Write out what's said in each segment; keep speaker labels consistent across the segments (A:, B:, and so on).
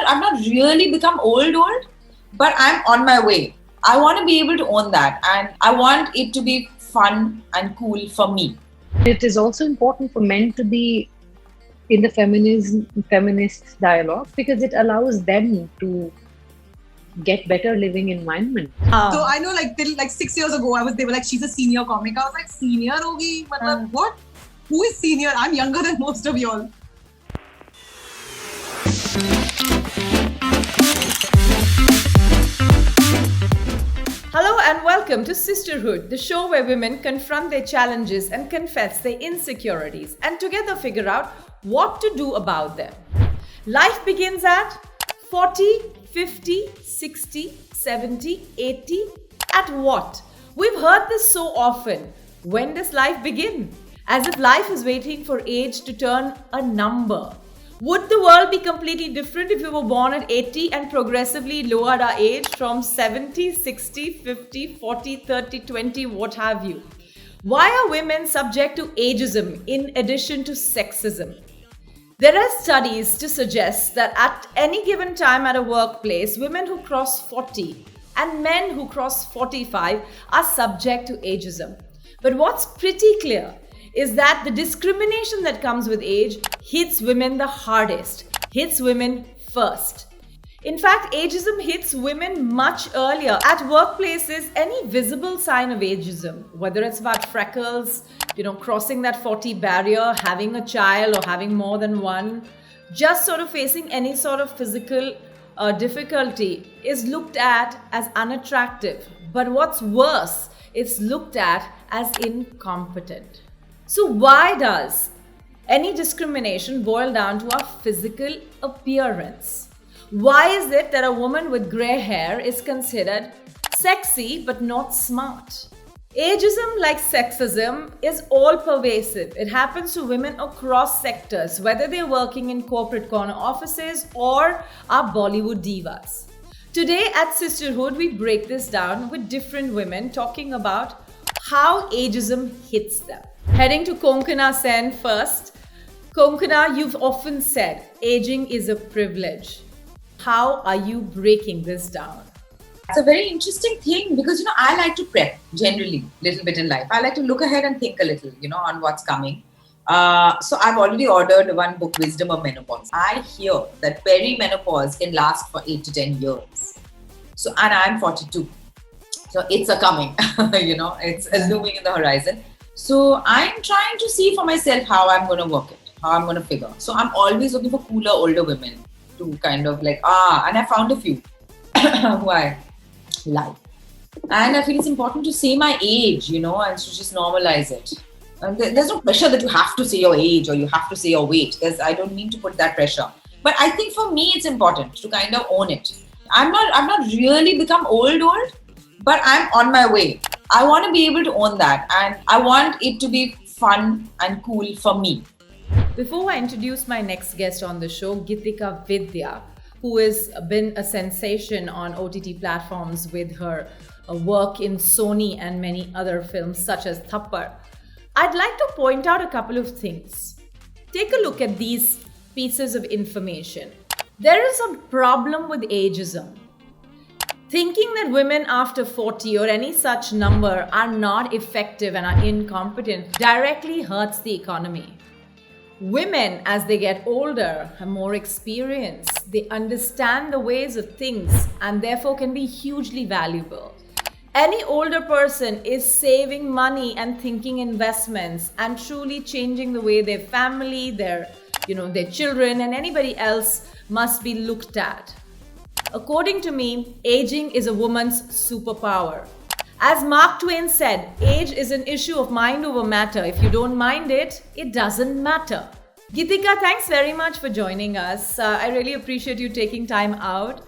A: I've not really become old, but I'm on my way. I want to be able to own that, and I want it to be fun and cool for me.
B: It is also important for men to be in the feminist dialogue because it allows them to get better living environment.
C: So I know till 6 years ago, they were like, she's a senior comic. I was like, senior hogi? What? Who is senior? I'm younger than most of y'all.
D: Hello and welcome to Sisterhood, the show where women confront their challenges and confess their insecurities and together figure out what to do about them. Life begins at 40, 50, 60, 70, 80. At what? We've heard this so often. When does life begin? As if life is waiting for age to turn a number. Would the world be completely different if we were born at 80 and progressively lowered our age from 70, 60, 50, 40, 30, 20, what have you? Why are women subject to ageism in addition to sexism? There are studies to suggest that at any given time at a workplace, women who cross 40 and men who cross 45 are subject to ageism. But what's pretty clear is that the discrimination that comes with age hits women the hardest, hits women first. In fact, ageism hits women much earlier. At workplaces, any visible sign of ageism, whether it's about freckles, crossing that 40 barrier, having a child or having more than one, just sort of facing any sort of physical difficulty is looked at as unattractive. But what's worse, it's looked at as incompetent. So why does any discrimination boil down to our physical appearance? Why is it that a woman with grey hair is considered sexy but not smart? Ageism, like sexism, is all pervasive. It happens to women across sectors, whether they're working in corporate corner offices or are Bollywood divas. Today at Sisterhood, we break this down with different women talking about how ageism hits them. Heading to Konkana Sen first. Konkana, you've often said aging is a privilege. How are you breaking this down?
A: It's a very interesting thing because, I like to prep generally a little bit in life. I like to look ahead and think a little, on what's coming. So I've already ordered one book, Wisdom of Menopause. I hear that perimenopause can last for 8 to 10 years. So, and I'm 42. So it's a coming, it's looming in the horizon. So I'm trying to see for myself how I'm going to work it, how I'm going to figure. So I'm always looking for cooler, older women to kind of and I found a few who I like. And I feel it's important to say my age, and to just normalize it. And there's no pressure that you have to say your age or you have to say your weight. I don't mean to put that pressure. But I think for me, it's important to kind of own it. I've not really become old, but I'm on my way. I want to be able to own that, and I want it to be fun and cool for me.
D: Before I introduce my next guest on the show, Geetika Vidya, who has been a sensation on OTT platforms with her work in Sony and many other films such as Thappad, I'd like to point out a couple of things. Take a look at these pieces of information. There is a problem with ageism. Thinking that women after 40 or any such number are not effective and are incompetent directly hurts the economy. Women, as they get older, have more experience. They understand the ways of things and therefore can be hugely valuable. Any older person is saving money and thinking investments and truly changing the way their family, their children and anybody else must be looked at. According to me, aging is a woman's superpower. As Mark Twain said, age is an issue of mind over matter. If you don't mind it, it doesn't matter. Geetika, thanks very much for joining us. I really appreciate you taking time out.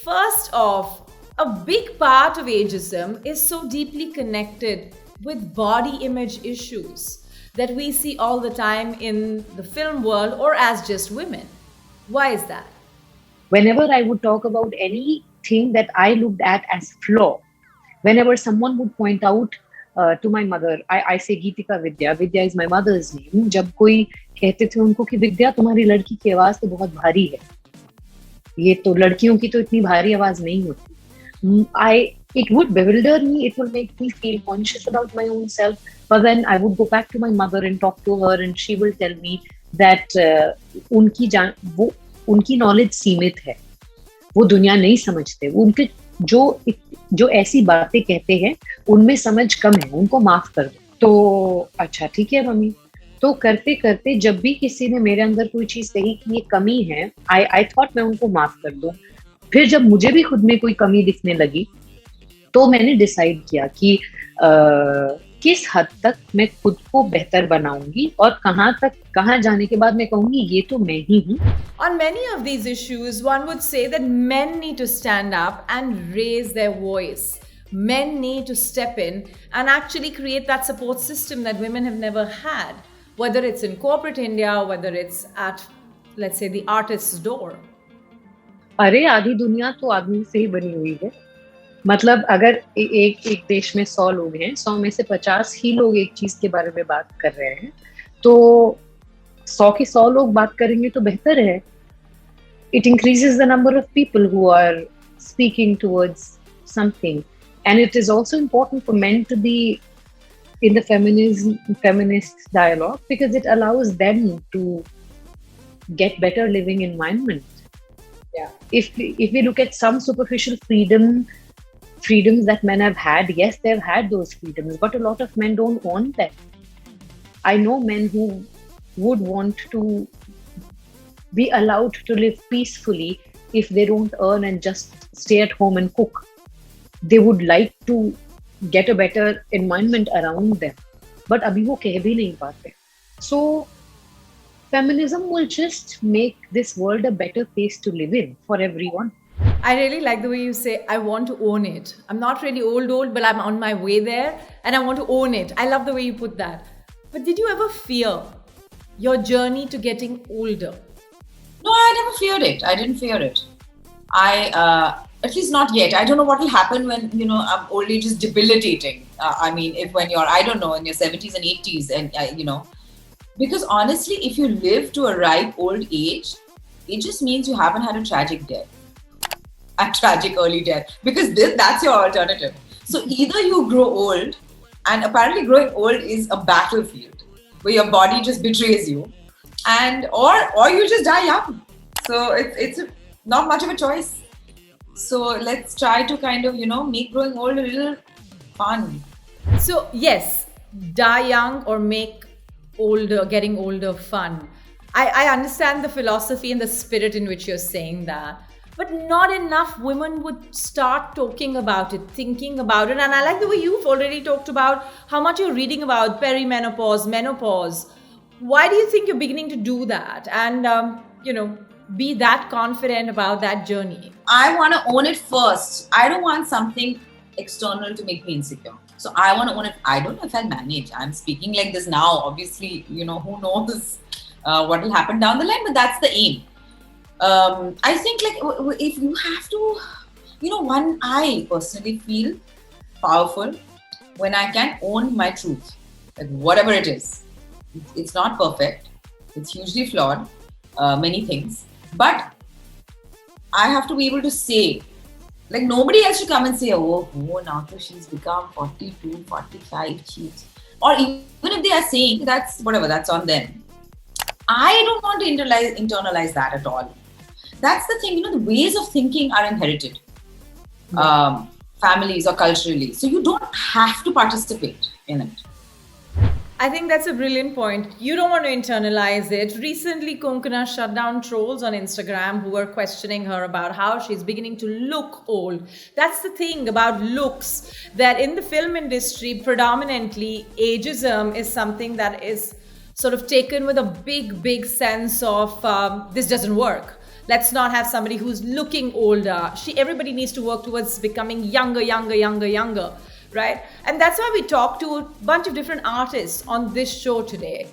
D: First off, a big part of ageism is so deeply connected with body image issues that we see all the time in the film world or as just women. Why is that?
B: Whenever I would talk about anything that I looked at as flaw, whenever someone would point out to my mother, I say Geetika Vidya. Vidya is my mother's name. जब कोई कहते थे उनको कि विद्या तुम्हारी लड़की की आवाज तो बहुत भारी है, ये तो लड़कियों की तो इतनी भारी आवाज नहीं होती. It would bewilder me, it would make me feel conscious about my own self, but then I would go back to my mother and talk to her and she will tell me that उनकी knowledge सीमित है, वो दुनिया नहीं समझते, उनके जो ऐसी बातें कहते हैं उनमें समझ कम है, उनको माफ कर दो. तो अच्छा ठीक है मम्मी. तो करते करते जब भी किसी ने मेरे अंदर कोई चीज कही कि ये कमी है, आई थॉट मैं उनको माफ कर दूं. फिर जब मुझे भी खुद में कोई कमी दिखने लगी तो मैंने डिसाइड किया कि किस हद तक मैं खुद को बेहतर बनाऊंगी और कहाँ जाने के बाद मैं कहूंगी ये तो मैं ही हूँ.
D: On many of these issues, one would say that men need to stand up and raise their voice. Men need to step in and actually create that support system that women have never had, whether it's in corporate India or whether it's at, let's say, the artist's door.
B: अरे आधी दुनिया तो आदमी से ही बनी हुई है. मतलब अगर एक देश में 100 लोग हैं, 100 में से 50 ही लोग एक चीज के बारे में बात कर रहे हैं, तो 100 के 100 लोग बात करेंगे तो बेहतर है. It increases the number of people who are speaking towards something, and it is also important for men to be in the feminist dialogue because it allows them to get better living environment.
A: Yeah.
B: If we look at some superficial freedoms that men have had, yes, they've had those freedoms, but a lot of men don't want that. I know men who would want to be allowed to live peacefully if they don't earn and just stay at home and cook. They would like to get a better environment around them, but abhi wo keh bhi nahi paate. So feminism will just make this world a better place to live in for everyone.
D: I really like the way you say, I want to own it. I'm not really old, but I'm on my way there and I want to own it. I love the way you put that. But did you ever fear your journey to getting older?
A: No, I never feared it. I didn't fear it. At least not yet. I don't know what will happen when, old age is debilitating. I mean, when you're, I don't know, in your 70s and 80s and, because honestly, if you live to a ripe old age, it just means you haven't had a tragic death. A tragic early death, because that's your alternative. So either you grow old, and apparently growing old is a battlefield where your body just betrays you, and or you just die young. So it's not much of a choice. So let's try to kind of make growing old a little fun.
D: So yes, die young or make getting older fun. I understand the philosophy and the spirit in which you're saying that. But not enough women would start talking about it, thinking about it. And I like the way you've already talked about how much you're reading about perimenopause, menopause. Why do you think you're beginning to do that and, be that confident about that journey?
A: I want to own it first. I don't want something external to make me insecure. So I want to own it. I don't know if I'll manage. I'm speaking like this now. Obviously, who knows what will happen down the line, but that's the aim. I think if you have to, I personally feel powerful when I can own my truth, like whatever it is. It's not perfect. It's hugely flawed, many things. But I have to be able to say, like nobody else should come and say, oh now that she's become 42, 45, she's, or even if they are saying that's on them. I don't want to internalize that at all. That's the thing, the ways of thinking are inherited, families or culturally. So you don't have to participate in it.
D: I think that's a brilliant point. You don't want to internalize it. Recently, Konkana shut down trolls on Instagram who were questioning her about how she's beginning to look old. That's the thing about looks, that in the film industry, predominantly, ageism is something that is sort of taken with a big sense of this doesn't work. Let's not have somebody who's looking older. Everybody needs to work towards becoming younger, right? And that's why we talk to a bunch of different artists on this show today.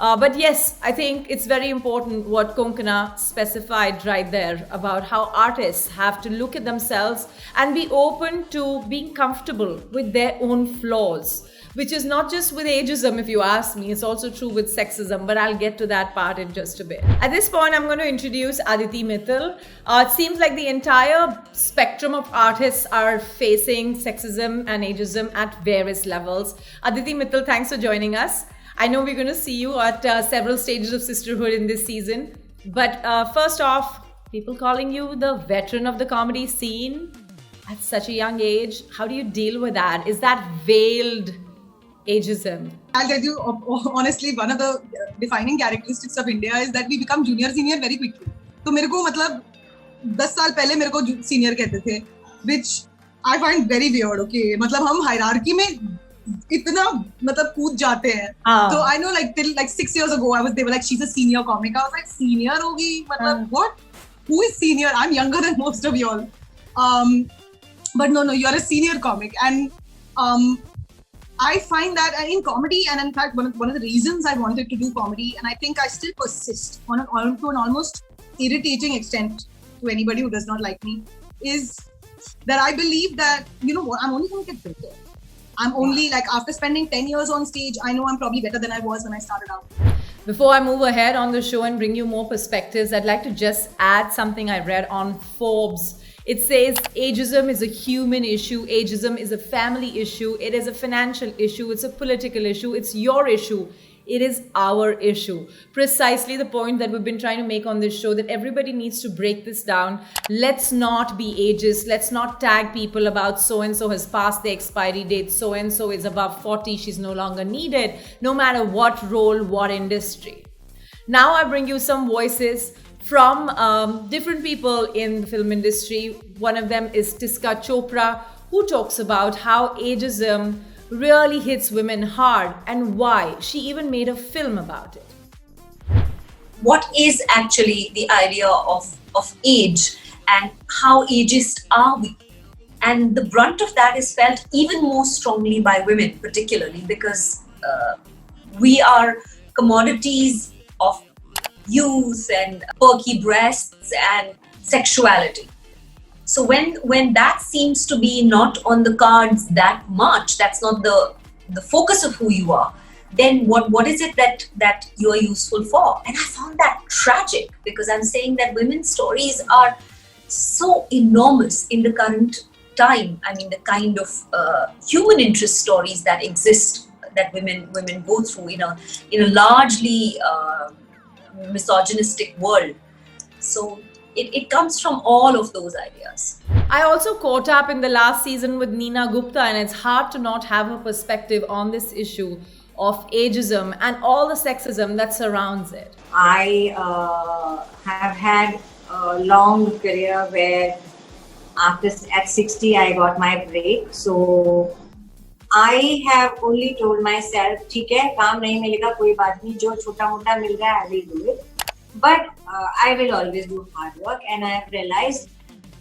D: But yes, I think it's very important what Konkana specified right there about how artists have to look at themselves and be open to being comfortable with their own flaws, which is not just with ageism, if you ask me, it's also true with sexism, but I'll get to that part in just a bit. At this point, I'm going to introduce Aditi Mittal. It seems like the entire spectrum of artists are facing sexism and ageism at various levels. Aditi Mittal, thanks for joining us. I know we're going to see you at several stages of Sisterhood in this season. But first off, people calling you the veteran of the comedy scene at such a young age. How do you deal with that? Is that veiled ageism?
C: I'll tell you honestly, one of the defining characteristics of India is that we become junior senior very quickly. तो मेरे को मतलब 10 साल पहले मेरे को senior कहते थे, which I find very weird. Okay, मतलब हम hierarchy में इतना मतलब कूद जाते हैं. So I know like till like 6 years ago they were like she's a senior comic. I was like senior होगी मतलब what? Who is senior? I'm younger than most of y'all. But no, you're a senior comic, and I find that in comedy, and in fact one of the reasons I wanted to do comedy, and I think I still persist to an almost irritating extent to anybody who does not like me, is that I believe that, you know what, I'm only going to get better. I'm only like, after spending 10 years on stage, I know I'm probably better than I was when I started out.
D: Before I move ahead on the show and bring you more perspectives, I'd like to just add something I read on Forbes. It says ageism is a human issue, ageism is a family issue, it is a financial issue, it's a political issue, it's your issue, it is our issue. Precisely the point that we've been trying to make on this show, that everybody needs to break this down. Let's not be ageist, let's not tag people about so-and-so has passed the expiry date, so-and-so is above 40, she's no longer needed, no matter what role, what industry. Now I bring you some voices from different people in the film industry. One of them is Tisca Chopra, who talks about how ageism really hits women hard and why. She even made a film about it.
E: What is actually the idea of age and how ageist are we? And the brunt of that is felt even more strongly by women, particularly because we are commodities of youth and perky breasts and sexuality. So when that seems to be not on the cards that much, that's not the focus of who you are, then what is it that you are useful for? And I found that tragic, because I'm saying that women's stories are so enormous in the current time. I mean, the kind of human interest stories that exist, that women go through in a largely misogynistic world. So it comes from all of those ideas.
D: I also caught up in the last season with Neena Gupta, and it's hard to not have her perspective on this issue of ageism and all the sexism that surrounds it.
F: I have had a long career where at 60 I got my break. So I have only told myself, ठीक है, काम नहीं मिलेगा कोई बात नहीं, जो छोटा मोटा मिल रहा है I will do it. But I will always do hard work, and I have realized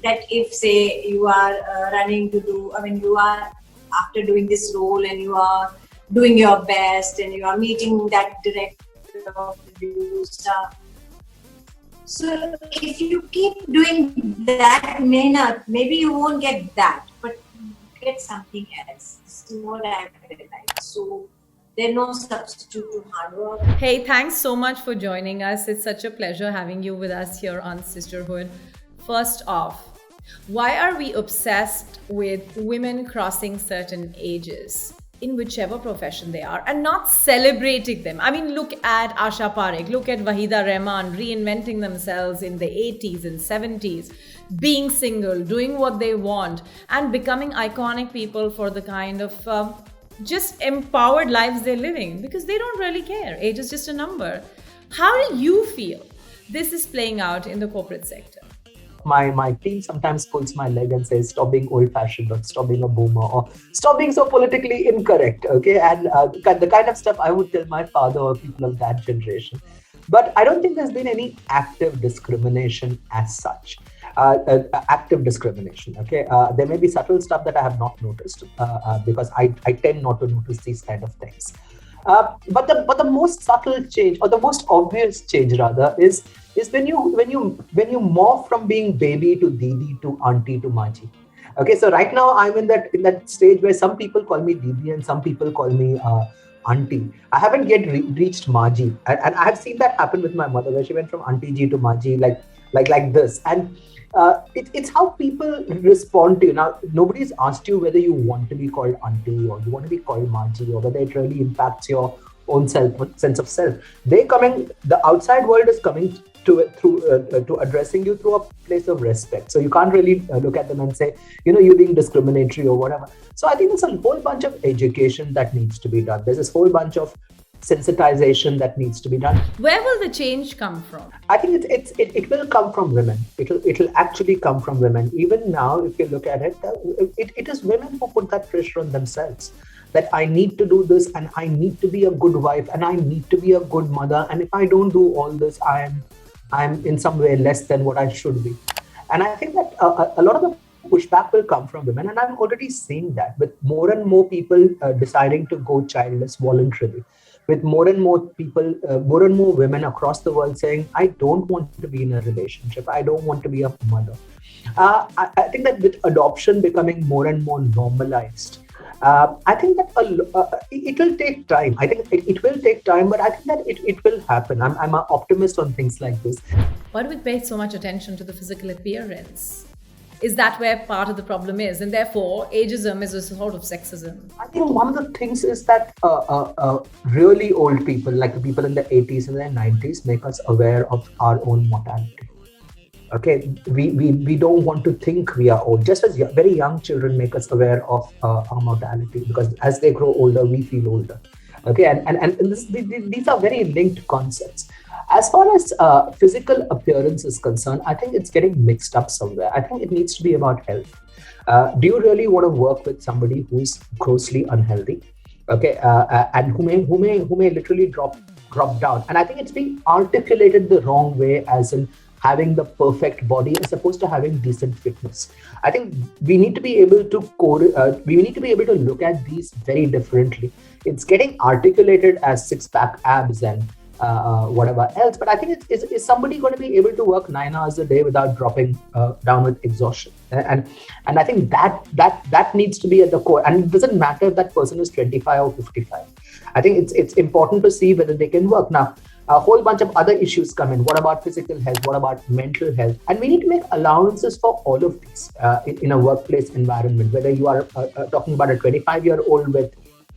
F: that if, say, you are you are after doing this role and you are doing your best and you are meeting that director or producer, so if you keep doing that mehnat, maybe you won't get that, but get something else. This is what I have realized. So there's no substitute to hard work.
D: Hey, thanks so much for joining us. It's such a pleasure having you with us here on Sisterhood. First off, why are we obsessed with women crossing certain ages in whichever profession they are and not celebrating them? I mean, look at Asha Parekh, look at Wahida Rehman reinventing themselves in the 80s and 70s, being single, doing what they want, and becoming iconic people for the kind of just empowered lives they're living, because they don't really care. Age is just a number. How do you feel this is playing out in the corporate sector?
G: My team sometimes pulls my leg and says, stop being old-fashioned, or stop being a boomer, or stop being so politically incorrect, okay? And the kind of stuff I would tell my father or people of that generation. But I don't think there's been any active discrimination as such. Active discrimination, okay? There may be subtle stuff that I have not noticed because I tend not to notice these kind of things. But the most subtle change, or the most obvious change rather, is when you morph from being baby to Didi to auntie to Maji. Okay, so right now I'm in that stage where some people call me Didi and some people call me auntie. I haven't yet reached Maji, and I have seen that happen with my mother, where she went from auntie Ji to Maji, like this. And it's how people respond to you. Now, nobody's asked you whether you want to be called auntie or you want to be called Maji, or whether it really impacts your own sense of self. The outside world is coming to it through to addressing you through a place of respect. So you can't really look at them and say, you're being discriminatory or whatever. So I think there's a whole bunch of education that needs to be done. There's this whole bunch of sensitization that needs to be done.
D: Where will the change come from?
G: I think it will come from women. It'll actually come from women. Even now, if you look at it, it is women who put that pressure on themselves. That I need to do this, and I need to be a good wife, and I need to be a good mother. And if I don't do all this, I'm in some way less than what I should be. And I think that a lot of the pushback will come from women, and I'm already seeing that with more and more people deciding to go childless voluntarily. With more and more people, more and more women across the world saying, I don't want to be in a relationship. I don't want to be a mother. I think that with adoption becoming more and more normalized, I think that it will take time. I think it will take time, but I think that it will happen. I'm an optimist on things like this.
D: Why do we pay so much attention to the physical appearance? Is that where part of the problem is? And therefore, ageism is a sort of sexism.
G: I think one of the things is that really old people, like the people in the 80s and the 90s, make us aware of our own mortality. Okay, we don't want to think we are old. Just as very young children make us aware of our mortality, because as they grow older, we feel older. Okay, and these are very linked concepts. As far as physical appearance is concerned, I think it's getting mixed up somewhere. I think it needs to be about health. Do you really want to work with somebody who's grossly unhealthy? Okay, and who may literally drop down? And I think it's being articulated the wrong way, as in having the perfect body as opposed to having decent fitness. I think we need to be able to look at these very differently. It's getting articulated as six-pack abs and whatever else, but I think is somebody going to be able to work 9 hours a day without dropping down with exhaustion? And I think that needs to be at the core. And it doesn't matter if that person is 25 or 55. I think it's important to see whether they can work. Now, a whole bunch of other issues come in. What about physical health? What about mental health? And we need to make allowances for all of these in a workplace environment. Whether you are talking about a 25-year-old with,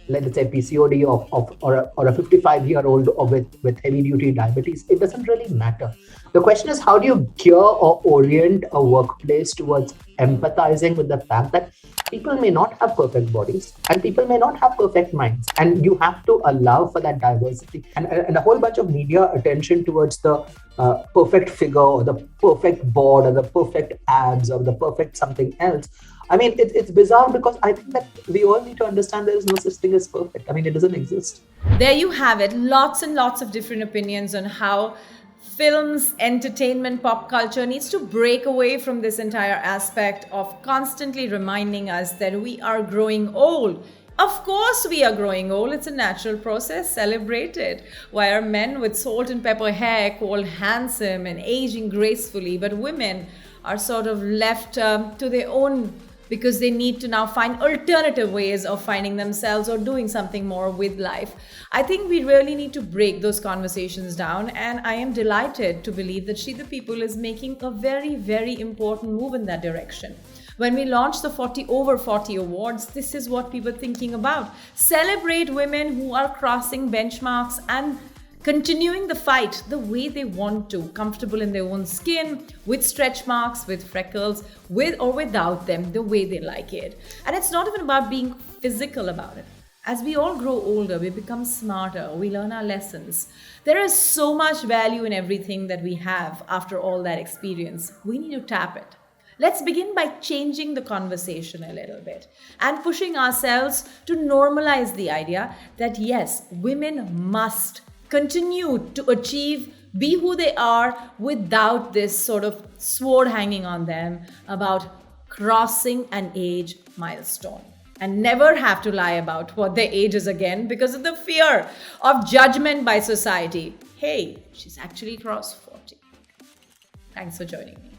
G: let's say, PCOD or a 55-year-old with heavy-duty diabetes, it doesn't really matter. The question is, how do you gear or orient a workplace towards empathizing with the fact that people may not have perfect bodies and people may not have perfect minds, and you have to allow for that diversity. And a whole bunch of media attention towards the perfect figure or the perfect board or the perfect abs or the perfect something else. I mean, it's bizarre, because I think that we all need to understand there is no such thing as perfect. I mean, it doesn't exist.
D: There you have it. Lots and lots of different opinions on how films, entertainment, pop culture needs to break away from this entire aspect of constantly reminding us that we are growing old. Of course we are growing old. It's a natural process. Celebrate it. Why are men with salt and pepper hair called handsome and aging gracefully, but women are sort of left to their own, because they need to now find alternative ways of finding themselves or doing something more with life. I think we really need to break those conversations down, and I am delighted to believe that She the People is making a very, very important move in that direction. When we launched the Over 40 Awards, this is what we were thinking about. Celebrate women who are crossing benchmarks and continuing the fight the way they want to, comfortable in their own skin, with stretch marks, with freckles, with or without them, the way they like it. And it's not even about being physical about it. As we all grow older, we become smarter, we learn our lessons. There is so much value in everything that we have after all that experience. We need to tap it. Let's begin by changing the conversation a little bit and pushing ourselves to normalize the idea that yes, women must continue to achieve, be who they are, without this sort of sword hanging on them about crossing an age milestone. and never have to lie about what their age is again because of the fear of judgment by society. Hey, she's actually crossed 40. Thanks for joining me.